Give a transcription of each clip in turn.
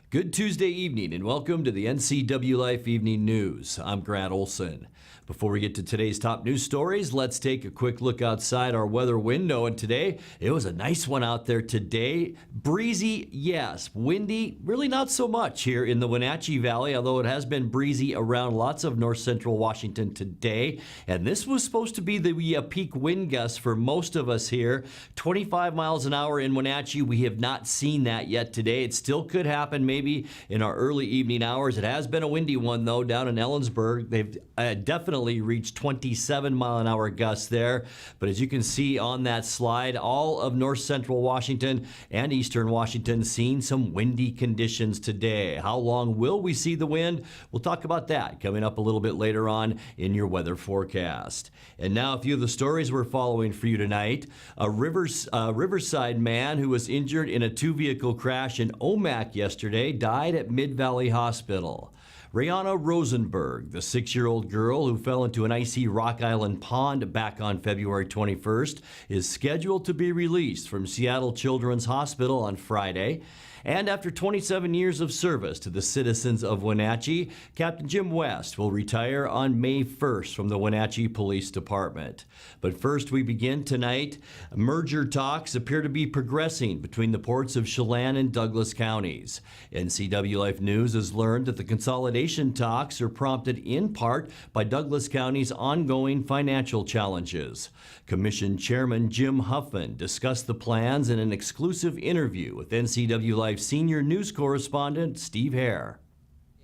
Good Tuesday evening and welcome to the NCWLIFE Evening News. I'm Grant Olson. Before we get to today's top news stories, let's take a quick look outside our weather window. And today, it was a nice one out there today. Breezy, yes. Windy, really not so much here in the Wenatchee Valley, although it has been breezy around lots of north central Washington today. And this was supposed to be the peak wind gust for most of us here. 25 miles an hour in Wenatchee. We have not seen that yet today. It still could happen maybe in our early evening hours. It has been a windy one, though, down in Ellensburg. They've definitely reached 27 mile an hour gusts there. But as you can see on that slide, all of north central Washington and eastern Washington seeing some windy conditions today. How long will we see the wind? We'll talk about that coming up a little bit later on in your weather forecast. And now a few of the stories we're following for you tonight. A Riverside man who was injured in a two-vehicle crash in Omak yesterday died at Mid-Valley Hospital. Rayana Rosenberg, the 6-year-old girl who fell into an icy Rock Island pond back on February 21st, is scheduled to be released from Seattle Children's Hospital on Friday. And after 27 years of service to the citizens of Wenatchee, Captain Jim West will retire on May 1st from the Wenatchee Police Department. But first, we begin tonight. Merger talks appear to be progressing between the ports of Chelan and Douglas counties. NCWLIFE News has learned that the consolidation talks are prompted in part by Douglas County's ongoing financial challenges. Commission Chairman Jim Huffman discussed the plans in an exclusive interview with NCWLIFE senior news correspondent Steve Hare.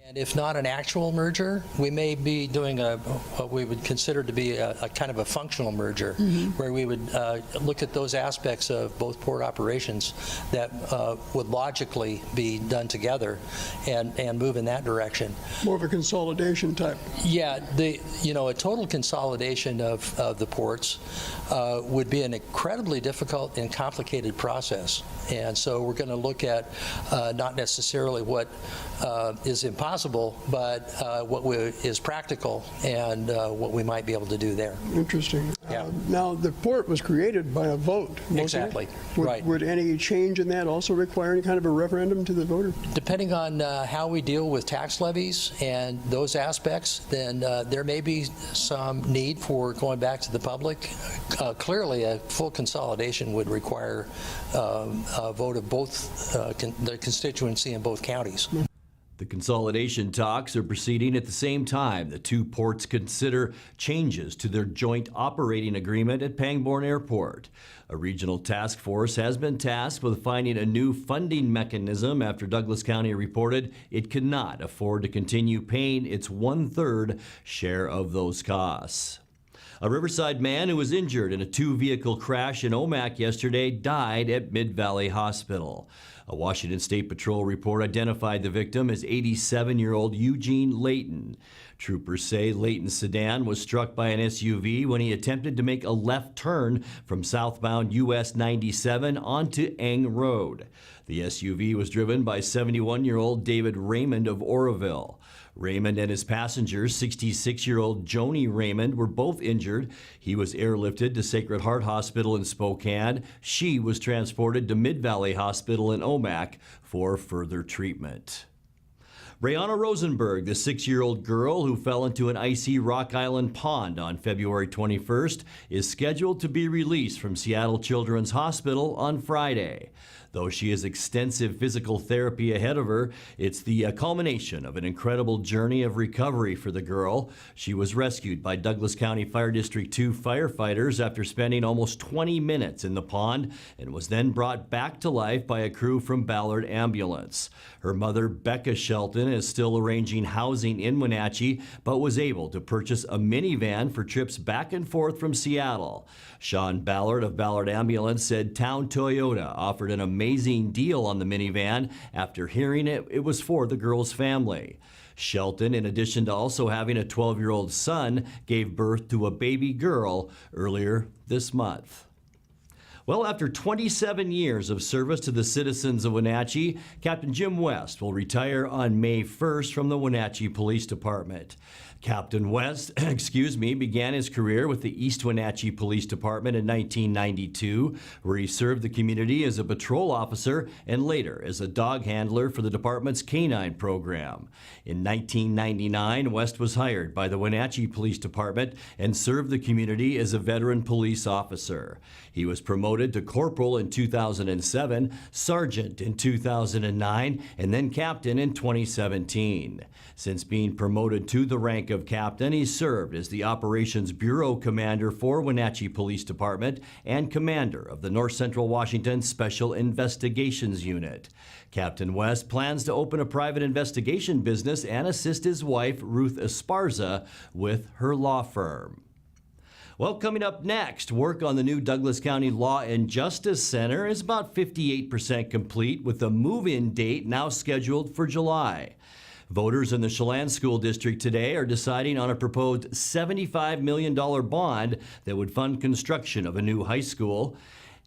And if not an actual merger, we may be doing what we would consider to be a kind of a functional merger, where we would look at those aspects of both port operations that would logically be done together and move in that direction. More of a consolidation type. Yeah, a total consolidation of the ports would be an incredibly difficult and complicated process. And so we're going to look at not necessarily what is impossible, but what is practical and what we might be able to do there. Interesting. Yeah. Now, the port was created by a vote. Exactly. Right. Would any change in that also require any kind of a referendum to the voter? Depending on how we deal with tax levies and those aspects, then there may be some need for going back to the public. Clearly, a full consolidation would require a vote of both the constituency in both counties. The consolidation talks are proceeding at the same time the two ports consider changes to their joint operating agreement at Pangbourne Airport. A regional task force has been tasked with finding a new funding mechanism after Douglas County reported it cannot afford to continue paying its 1/3 share of those costs. A Riverside man who was injured in a two-vehicle crash in Omak yesterday died at Mid-Valley Hospital. A Washington State Patrol report identified the victim as 87-year-old Eugene Layton. Troopers say Layton's sedan was struck by an SUV when he attempted to make a left turn from southbound US 97 onto Eng Road. The SUV was driven by 71-year-old David Raymond of Oroville. Raymond and his passenger, 66-year-old Joni Raymond, were both injured. He was airlifted to Sacred Heart Hospital in Spokane. She was transported to Mid-Valley Hospital in Omak for further treatment. Rayana Rosenberg, the 6-year-old girl who fell into an icy Rock Island pond on February 21st, is scheduled to be released from Seattle Children's Hospital on Friday. Though she has extensive physical therapy ahead of her, it's the culmination of an incredible journey of recovery for the girl. She was rescued by Douglas County Fire District 2 firefighters after spending almost 20 minutes in the pond and was then brought back to life by a crew from Ballard Ambulance. Her mother, Becca Shelton, is still arranging housing in Wenatchee, but was able to purchase a minivan for trips back and forth from Seattle. Sean Ballard of Ballard Ambulance said Town Toyota offered an amazing deal on the minivan. After hearing it was for the girl's family. Shelton, in addition to also having a 12-year-old son, gave birth to a baby girl earlier this month. Well, after 27 years of service to the citizens of Wenatchee, Captain Jim West will retire on May 1st from the Wenatchee Police Department. Captain West, began his career with the East Wenatchee Police Department in 1992, where he served the community as a patrol officer and later as a dog handler for the department's canine program. In 1999, West was hired by the Wenatchee Police Department and served the community as a veteran police officer. He was promoted to corporal in 2007, sergeant in 2009, and then captain in 2017. Since being promoted to the rank of captain, he served as the Operations Bureau Commander for Wenatchee Police Department and commander of the North Central Washington Special Investigations Unit. Captain West plans to open a private investigation business and assist his wife, Ruth Esparza, with her law firm. Well, coming up next, work on the new Douglas County Law and Justice Center is about 58% complete, with the move-in date now scheduled for July. Voters in the Chelan School District today are deciding on a proposed $75 million bond that would fund construction of a new high school.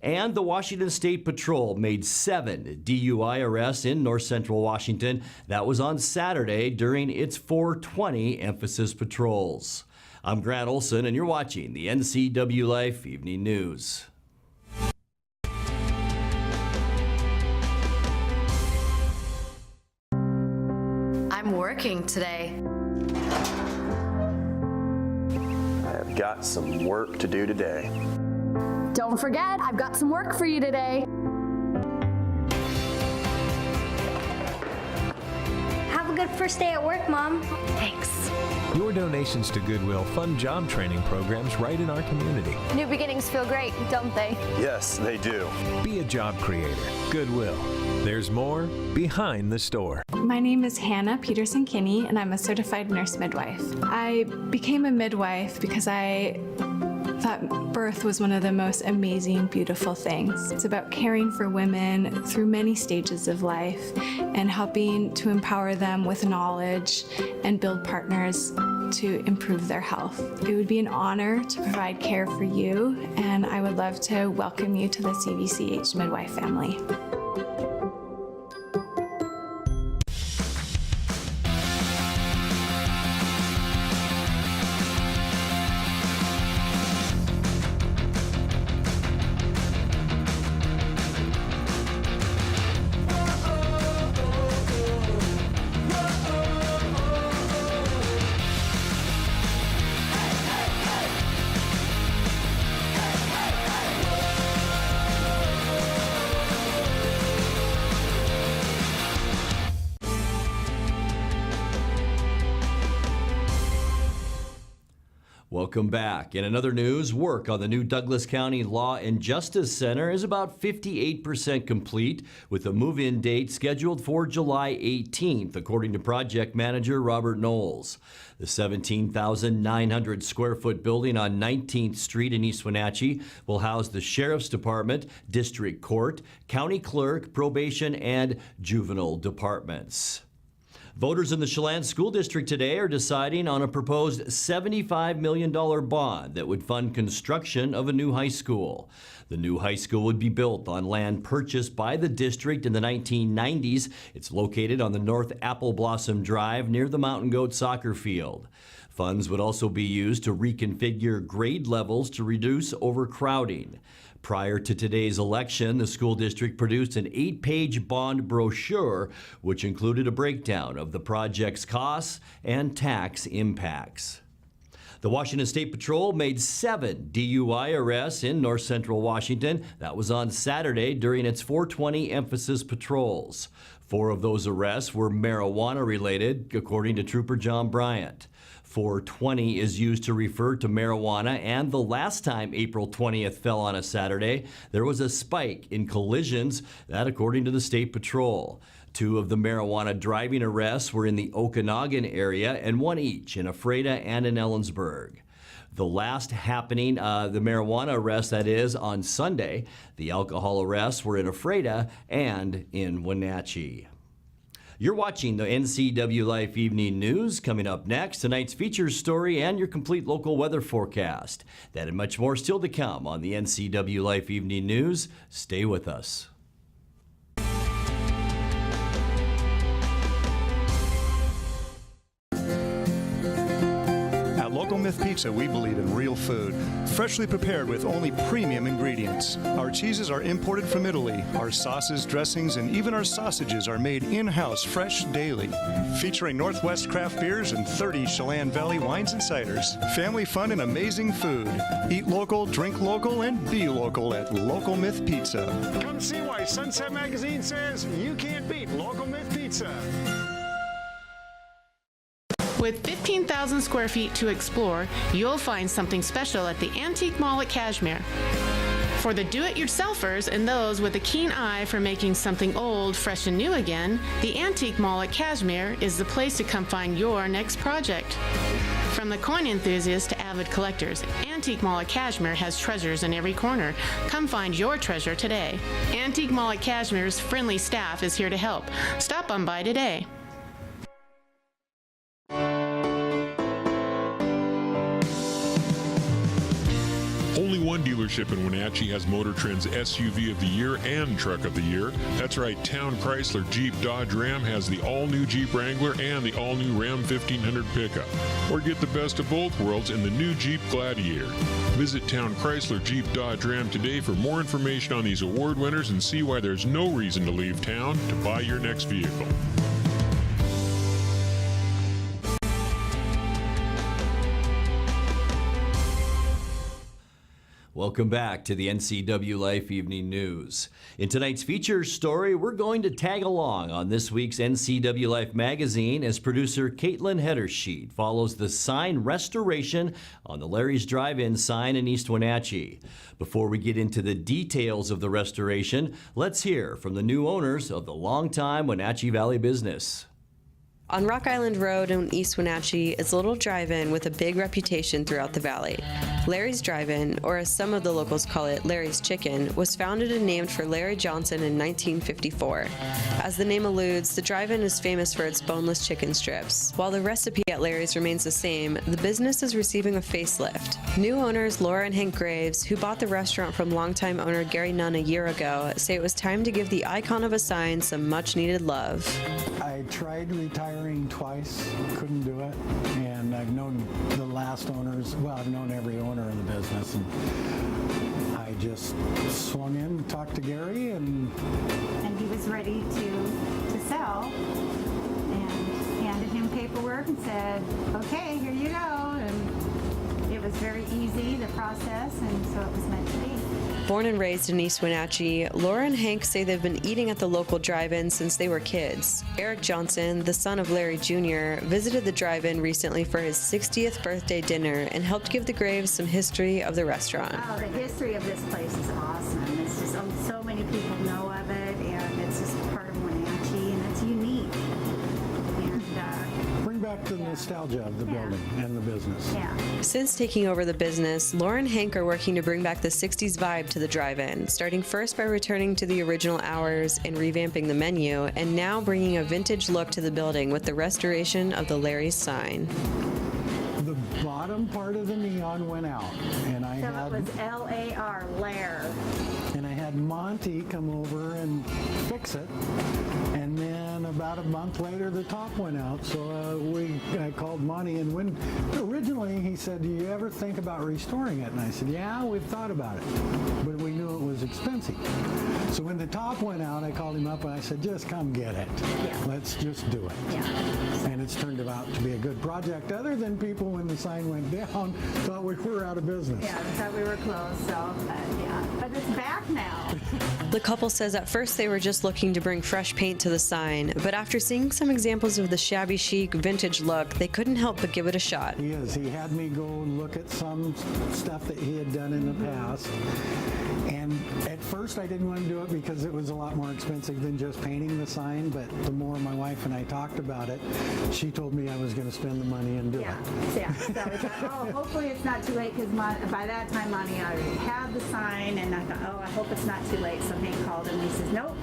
And the Washington State Patrol made 7 DUI arrests in north central Washington. That was on Saturday during its 420 emphasis patrols. I'm Grant Olson, and you're watching the NCWLIFE Evening News. I'm working today. I've got some work to do today. Don't forget, I've got some work for you today. Have a good first day at work, Mom. Thanks. Your donations to Goodwill fund job training programs right in our community. New beginnings feel great, don't they? Yes, they do. Be a job creator. Goodwill. There's more behind the store. My name is Hannah Peterson Kinney, and I'm a certified nurse midwife. I became a midwife because I thought birth was one of the most amazing, beautiful things. It's about caring for women through many stages of life and helping to empower them with knowledge and build partners to improve their health. It would be an honor to provide care for you, and I would love to welcome you to the CVCH Midwife family. Welcome back. In another news, work on the new Douglas County Law and Justice Center is about 58% complete, with a move-in date scheduled for July 18th, according to project manager Robert Knowles. The 17,900 square foot building on 19th Street in East Wenatchee will house the Sheriff's Department, District Court, County Clerk, Probation, and Juvenile Departments. Voters in the Chelan School District today are deciding on a proposed $75 million bond that would fund construction of a new high school. The new high school would be built on land purchased by the district in the 1990s. It's located on the North Apple Blossom Drive near the Mountain Goat soccer field. Funds would also be used to reconfigure grade levels to reduce overcrowding. Prior to today's election, the school district produced an 8-page bond brochure, which included a breakdown of the project's costs and tax impacts. The Washington State Patrol made 7 DUI arrests in north central Washington. That was on Saturday during its 420 emphasis patrols. 4 of those arrests were marijuana related, according to Trooper John Bryant. 420 is used to refer to marijuana, and the last time April 20th fell on a Saturday, there was a spike in collisions, that according to the State Patrol. 2 of the marijuana driving arrests were in the Okanagan area, and 1 each in Ephrata and in Ellensburg. The last happening, the marijuana arrest, that is, on Sunday. The alcohol arrests were in Ephrata and in Wenatchee. You're watching the NCWLIFE Evening News. Coming up next, tonight's features story and your complete local weather forecast. That and much more still to come on the NCWLIFE Evening News. Stay with us. Local Myth Pizza, we believe in real food, freshly prepared with only premium ingredients. Our cheeses are imported from Italy. Our sauces, dressings, and even our sausages are made in-house fresh daily. Featuring Northwest craft beers and 30 Chelan Valley wines and ciders. Family fun and amazing food. Eat local, drink local, and be local at Local Myth Pizza. Come see why Sunset Magazine says you can't beat Local Myth Pizza. With 15,000 square feet to explore, you'll find something special at the Antique Mall at Cashmere. For the do-it-yourselfers and those with a keen eye for making something old, fresh, and new again, the Antique Mall at Cashmere is the place to come find your next project. From the coin enthusiasts to avid collectors, Antique Mall at Cashmere has treasures in every corner. Come find your treasure today. Antique Mall at Cashmere's friendly staff is here to help. Stop on by today. Only one dealership in Wenatchee has Motor Trend's SUV of the Year and Truck of the Year. That's right, Town Chrysler Jeep Dodge Ram has the all-new Jeep Wrangler and the all-new Ram 1500 pickup. Or get the best of both worlds in the new Jeep Gladiator. Visit Town Chrysler Jeep Dodge Ram today for more information on these award winners and see why there's no reason to leave town to buy your next vehicle. Welcome back to the NCWLIFE Evening News. In tonight's features story, we're going to tag along on this week's NCWLIFE magazine as producer Caitlin Hedersheet follows the sign restoration on the Larry's Drive-In sign in East Wenatchee. Before we get into the details of the restoration, let's hear from the new owners of the longtime Wenatchee Valley business. On Rock Island Road in East Wenatchee is a little drive-in with a big reputation throughout the valley. Larry's Drive-In, or as some of the locals call it, Larry's Chicken, was founded and named for Larry Johnson in 1954. As the name alludes, the drive-in is famous for its boneless chicken strips. While the recipe at Larry's remains the same, the business is receiving a facelift. New owners Laura and Hank Graves, who bought the restaurant from longtime owner Gary Nunn a year ago, say it was time to give the icon of a sign some much-needed love. I tried retiring twice, couldn't do it, and I've known the last owners, well, I've known every owner in the business, and I just swung in, talked to Gary, and he was ready to sell, and handed him paperwork and said, okay, here you go, and it was very easy, the process, and so it was meant to be. Born and raised in East Wenatchee, Laura and Hank say they've been eating at the local drive-in since they were kids. Eric Johnson, the son of Larry Jr., visited the drive-in recently for his 60th birthday dinner and helped give the Graves some history of the restaurant. Oh, the history of this place is awesome. It's just so many people know of it, and it's just part of Wenatchee, and it's unique. And bring back the nostalgia of the building and the business. Yeah. Since taking over the business, Laura and Hank are working to bring back the 60s vibe to the drive-in, starting first by returning to the original hours and revamping the menu, and now bringing a vintage look to the building with the restoration of the Larry's sign. The bottom part of the neon went out, and I had... So it was L-A-R, Lair. And I had Monty come over and fix it, and then about a month later the top went out, so I called Monty, and when originally he said, do you ever think about restoring it? And I said, yeah, we've thought about it, but we knew it was expensive. So when the top went out, I called him up and I said, just come get it. Yeah. Let's just do it. Yeah. And it's turned out to be a good project, other than people, when the sign went down, thought we were out of business. Yeah, they thought we were closed, so yeah. But it's back now. The couple says at first they were just looking to bring fresh paint to the sign, but after seeing some examples of the shabby chic vintage look, they couldn't help but give it a shot. He is. He had me go and look at some stuff that he had done in the past. And at first I didn't want to do it because it was a lot more expensive than just painting the sign, but the more my wife and I talked about it, she told me I was going to spend the money and do it. Yeah, so we thought, hopefully it's not too late, because by that time Monty already had the sign, and I thought, I hope it's not too late. So Hank called him and he says, nope,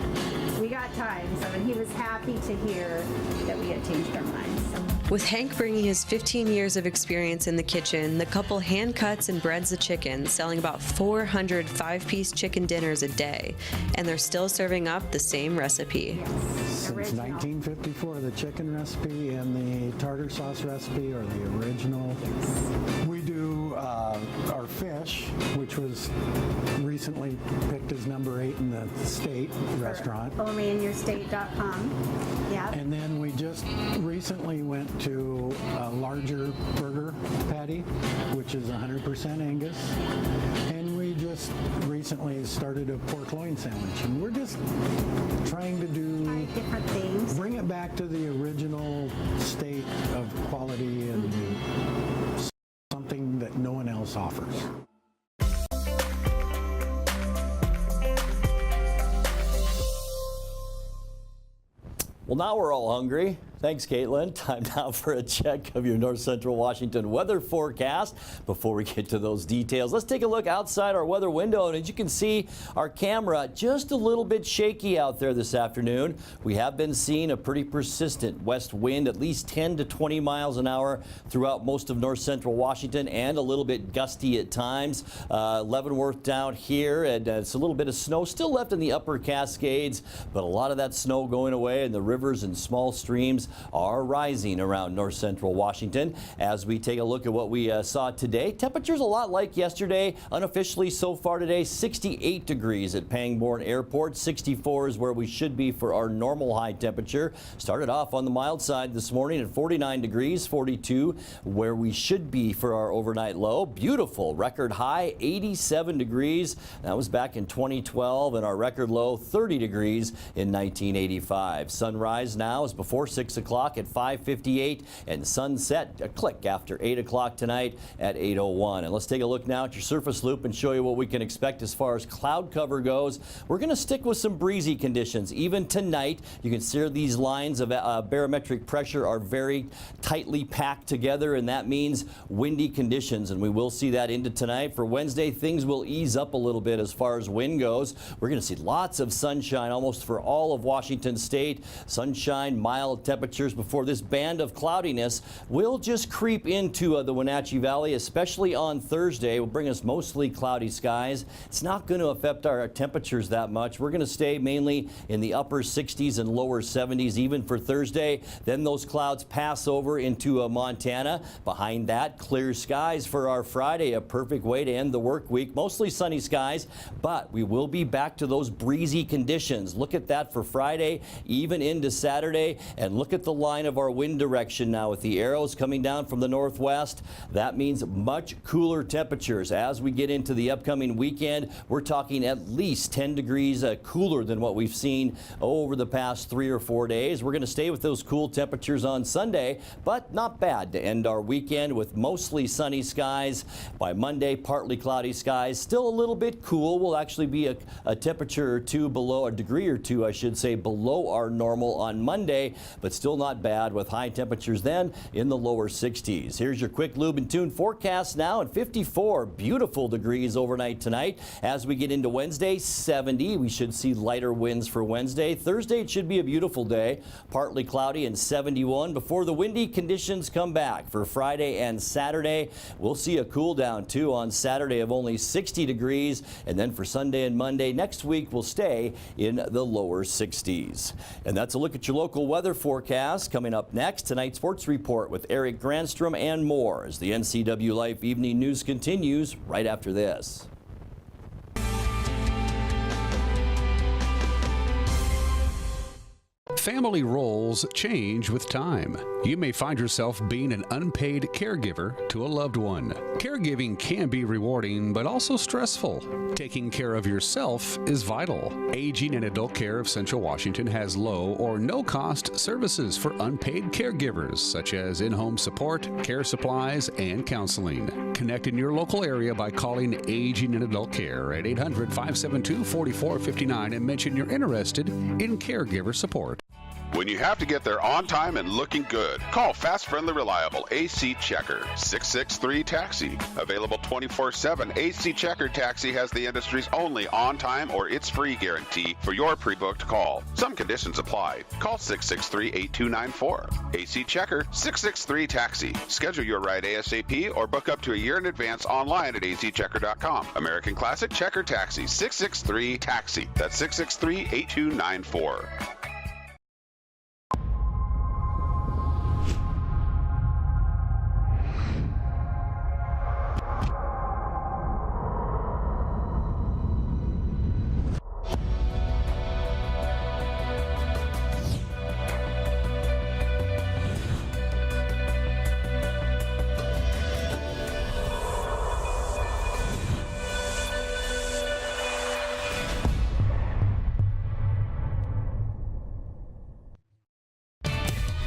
we got time. So, and he was happy to hear that we had changed our minds. So. With Hank bringing his 15 years of experience in the kitchen, the couple hand cuts and breads the chicken, selling about 400 5-piece chicken dinners a day, and they're still serving up the same recipe. Since 1954, the chicken recipe and the tartar sauce recipe are the original. We do our fish, which was recently picked as number 8 in the state restaurant. Onlyinyourstate.com. Yeah. And then we just recently went to a larger burger patty, which is 100% Angus. And we just recently started a pork loin sandwich. And we're just trying to do different things. Bring it back to the original state of quality and something that no one else offers. Well, now we're all hungry. Thanks, Caitlin. Time now for a check of your North Central Washington weather forecast. Before we get to those details, let's take a look outside our weather window. And as you can see, our camera just a little bit shaky out there this afternoon. We have been seeing a pretty persistent west wind, at least 10 to 20 miles an hour throughout most of North Central Washington, and a little bit gusty at times. Leavenworth down here, and it's a little bit of snow still left in the upper Cascades, but a lot of that snow going away, and the rivers and small streams are rising around North Central Washington. As we take a look at what we saw today, temperatures a lot like yesterday. Unofficially so far today, 68 degrees at Pangbourne Airport. 64 is where we should be for our normal high temperature. Started off on the mild side this morning at 49 degrees, 42 where we should be for our overnight low. Beautiful record high, 87 degrees. That was back in 2012, and our record low, 30 degrees in 1985. Sunrise now is before 6 o'clock at 5:58, and sunset a click after 8 o'clock tonight at 8:01. And let's take a look now at your surface loop and show you what we can expect as far as cloud cover goes. We're going to stick with some breezy conditions even tonight. You can see these lines of barometric pressure are very tightly packed together, and that means windy conditions, and we will see that into tonight. For Wednesday, things will ease up a little bit as far as wind goes. We're going to see lots of sunshine almost for all of Washington State. Sunshine, mild temperatures before this band of cloudiness will just creep into the Wenatchee Valley, especially on Thursday. It will bring us mostly cloudy skies. It's not going to affect our temperatures that much. We're going to stay mainly in the upper 60s and lower 70s even for Thursday. Then those clouds pass over into Montana. Behind that, clear skies for our Friday, a perfect way to end the work week. Mostly sunny skies, but we will be back to those breezy conditions. Look at that for Friday, even into Saturday, and look at the line of our wind direction now with the arrows coming down from the northwest. That means much cooler temperatures as we get into the upcoming weekend. We're talking at least 10 degrees cooler than what we've seen over the past 3 or 4 days. We're going to stay with those cool temperatures on Sunday, but not bad to end our weekend with mostly sunny skies. By Monday, partly cloudy skies, still a little bit cool. Will actually be a temperature or two below, a degree or two, I should say, below our normal on Monday, but still not bad with high temperatures then in the lower 60s. Here's your quick lube and tune forecast now at 54 beautiful degrees overnight tonight. As we get into Wednesday, 70. We should see lighter winds for Wednesday. Thursday, it should be a beautiful day, partly cloudy and 71 before the windy conditions come back. For Friday and Saturday, we'll see a cool down too on Saturday of only 60 degrees, and then for Sunday and Monday next week, we'll stay in the lower 60s. And that's a look at your local weather forecast. Coming up next, tonight's sports report with Eric Granstrom and more as the NCWLIFE Evening News continues right after this. Family roles change with time. You may find yourself being an unpaid caregiver to a loved one. Caregiving can be rewarding, but also stressful. Taking care of yourself is vital. Aging and Adult Care of Central Washington has low or no cost services for unpaid caregivers, such as in-home support, care supplies, and counseling. Connect in your local area by calling Aging and Adult Care at 800-572-4459 and mention you're interested in caregiver support. When you have to get there on time and looking good, call fast, friendly, reliable AC Checker, 663-TAXI. Available 24/7, AC Checker Taxi has the industry's only on-time or it's free guarantee for your pre-booked call. Some conditions apply. Call 663-8294. AC Checker, 663-TAXI. Schedule your ride ASAP or book up to a year in advance online at azchecker.com. American Classic Checker Taxi, 663-TAXI. That's 663-8294.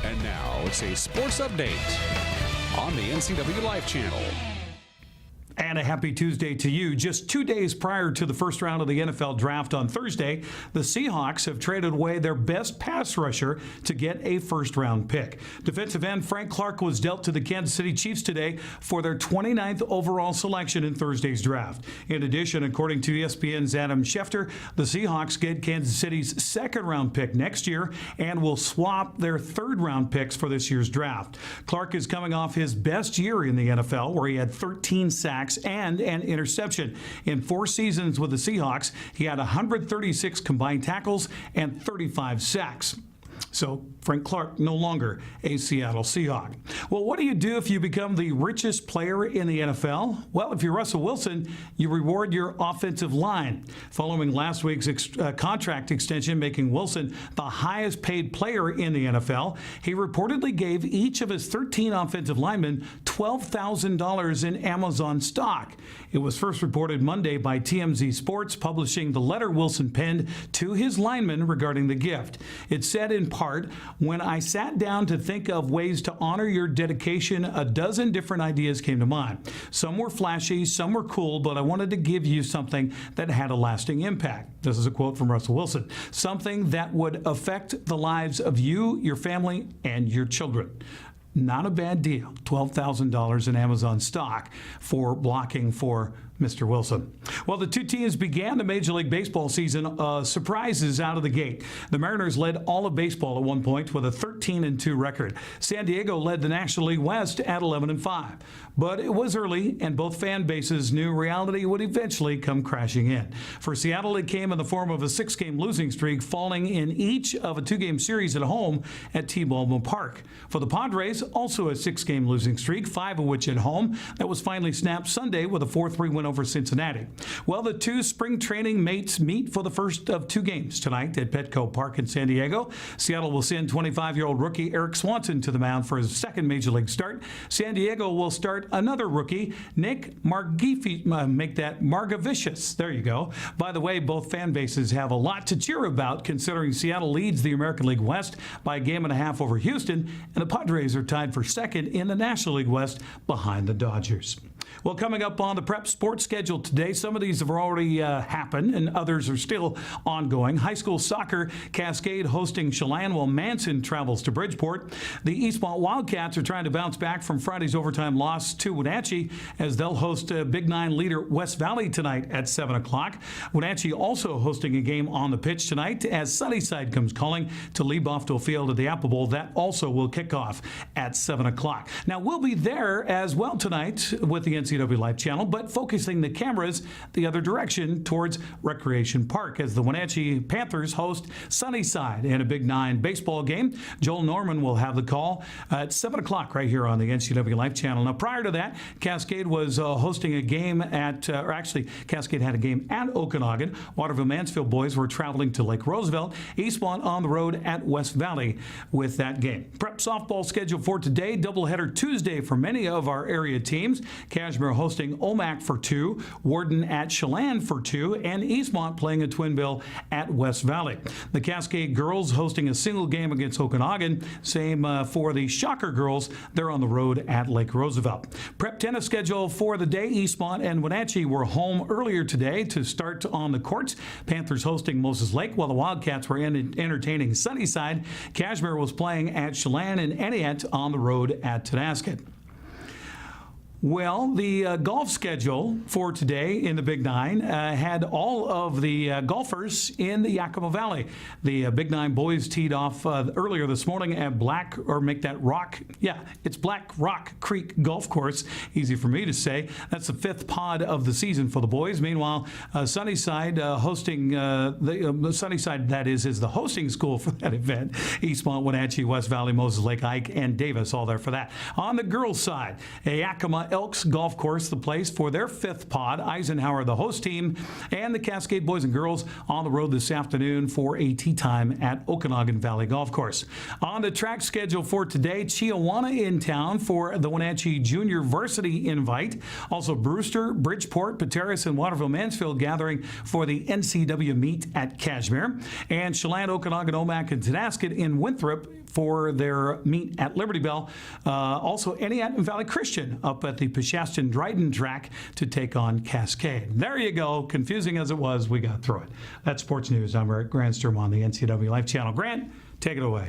And now it's a sports update on the NCWLIFE channel. And a happy Tuesday to you. Just 2 days prior to the first round of the NFL draft on Thursday, the Seahawks have traded away their best pass rusher to get a first-round pick. Defensive end Frank Clark was dealt to the Kansas City Chiefs today for their 29th overall selection in Thursday's draft. In addition, according to ESPN's Adam Schefter, the Seahawks get Kansas City's second-round pick next year and will swap their third-round picks for this year's draft. Clark is coming off his best year in the NFL, where he had 13 sacks and an interception. In 4 seasons with the Seahawks, he had 136 combined tackles and 35 sacks. So Frank Clark no longer a Seattle Seahawk. Well, what do you do if you become the richest player in the NFL? Well, if you're Russell Wilson, you reward your offensive line. Following last week's contract extension, making Wilson the highest paid player in the NFL, he reportedly gave each of his 13 offensive linemen $12,000 in Amazon stock. It was first reported Monday by TMZ Sports, publishing the letter Wilson penned to his linemen regarding the gift. It said in part, "When I sat down to think of ways to honor your dedication, a dozen different ideas came to mind. Some were flashy, some were cool, but I wanted to give you something that had a lasting impact." This is a quote from Russell Wilson. "Something that would affect the lives of you, your family, and your children." Not a bad deal. $12,000 in Amazon stock for blocking for Mr. Wilson. Well, the two teams began the Major League Baseball season surprises out of the gate. The Mariners led all of baseball at one point with a 13-2 record. San Diego led the National League West at 11-5. But it was early, and both fan bases knew reality would eventually come crashing in. For Seattle, it came in the form of a 6-game losing streak, falling in each of a 2-game series at home at T-Mobile Park. For the Padres, also a 6-game losing streak, 5 of which at home. That was finally snapped Sunday with a 4-3 win over Cincinnati. Well, the two spring training mates meet for the first of 2 games tonight at Petco Park in San Diego. Seattle will send 25-year-old rookie Eric Swanson to the mound for his second Major League start. San Diego will start another rookie, Nick Margevicius. There you go. By the way, both fan bases have a lot to cheer about, considering Seattle leads the American League West by a game and a half over Houston, and the Padres are tied for second in the National League West behind the Dodgers. Well, coming up on the Prep Sports schedule today, some of these have already happened and others are still ongoing. High school soccer, Cascade hosting Chelan while Manson travels to Bridgeport. The Eastmont Wildcats are trying to bounce back from Friday's overtime loss to Wenatchee as they'll host Big 9 leader West Valley tonight at 7 o'clock. Wenatchee also hosting a game on the pitch tonight as Sunnyside comes calling to Lee-Bofto Field at the Apple Bowl. That also will kick off at 7 o'clock. Now, we'll be there as well tonight with the NCWLIFE channel, but focusing the cameras the other direction towards Recreation Park as the Wenatchee Panthers host Sunnyside in a Big 9 baseball game. Joel Norman will have the call at 7 o'clock right here on the NCWLIFE channel. Now, prior to that, Cascade was hosting a game at, Cascade had a game at Okanagan. Waterville-Mansfield boys were traveling to Lake Roosevelt. Eastmont on the road at West Valley with that game. Prep softball scheduled for today. Doubleheader Tuesday for many of our area teams. Cash Cashmere hosting Omak for 2, Warden at Chelan for 2, and Eastmont playing a twin bill at West Valley. The Cascade girls hosting a single game against Okanagan. Same for the Shocker girls. They're on the road at Lake Roosevelt. Prep tennis schedule for the day. Eastmont and Wenatchee were home earlier today to start on the courts. Panthers hosting Moses Lake, while the Wildcats were entertaining Sunnyside. Cashmere was playing at Chelan, and Entiat on the road at Tonasket. Well, the golf schedule for today in the Big Nine had all of the golfers in the Yakima Valley. The Big Nine boys teed off earlier this morning at Black Rock Creek Golf Course. Easy for me to say. That's the 5th pod of the season for the boys. Meanwhile, Sunnyside hosting Sunnyside, that is the hosting school for that event. Eastmont, Wenatchee, West Valley, Moses Lake, Ike, and Davis all there for that. On the girls' side, Yakima Elks Golf Course, the place for their 5th pod. Eisenhower, the host team, and the Cascade boys and girls on the road this afternoon for a tee time at Okanagan Valley Golf Course. On the track schedule for today, Chiawana in town for the Wenatchee Junior Varsity Invite. Also Brewster, Bridgeport, Pateros, and Waterville Mansfield gathering for the NCW meet at Cashmere. And Chelan, Okanagan, Omak, and Tonasket in Winthrop for their meet at Liberty Bell. Also, Entiat and Valley Christian up at the Peshastin-Dryden track to take on Cascade. There you go. Confusing as it was, we got through it. That's sports news. I'm Eric Granstrom on the NCW Life channel. Grant, take it away.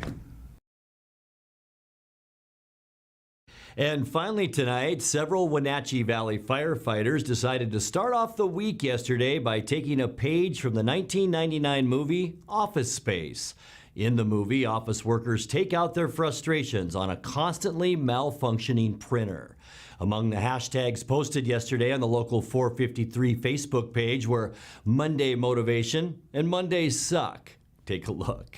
And finally tonight, several Wenatchee Valley firefighters decided to start off the week yesterday by taking a page from the 1999 movie Office Space. In the movie, office workers take out their frustrations on a constantly malfunctioning printer. Among the hashtags posted yesterday on the Local 453 Facebook page were Monday Motivation and Mondays Suck. Take a look.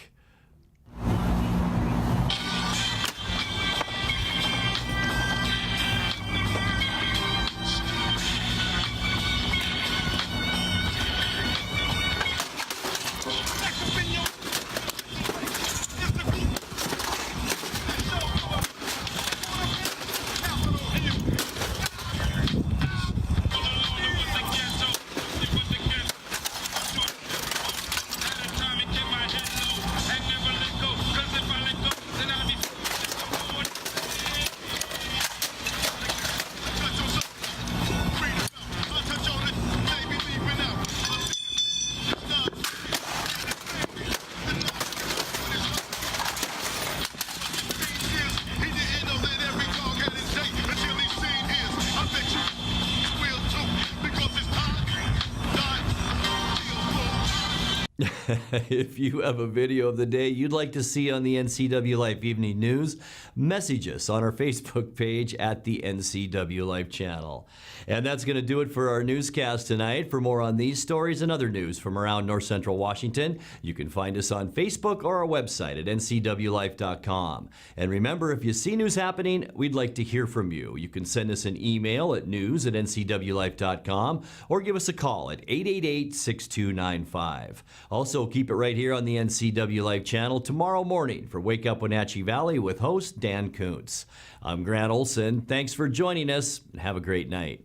If you have a video of the day you'd like to see on the NCW Life Evening News, message us on our Facebook page at the NCW Life channel. And that's going to do it for our newscast tonight. For more on these stories and other news from around North Central Washington, you can find us on Facebook or our website at ncwlife.com. And remember, if you see news happening, we'd like to hear from you. You can send us an email at news@ncwlife.com or give us a call at 888-6295. Also, keep it right here on the NCW Life channel tomorrow morning for Wake Up Wenatchee Valley with host Dan Kuntz. I'm Grant Olson. Thanks for joining us and have a great night.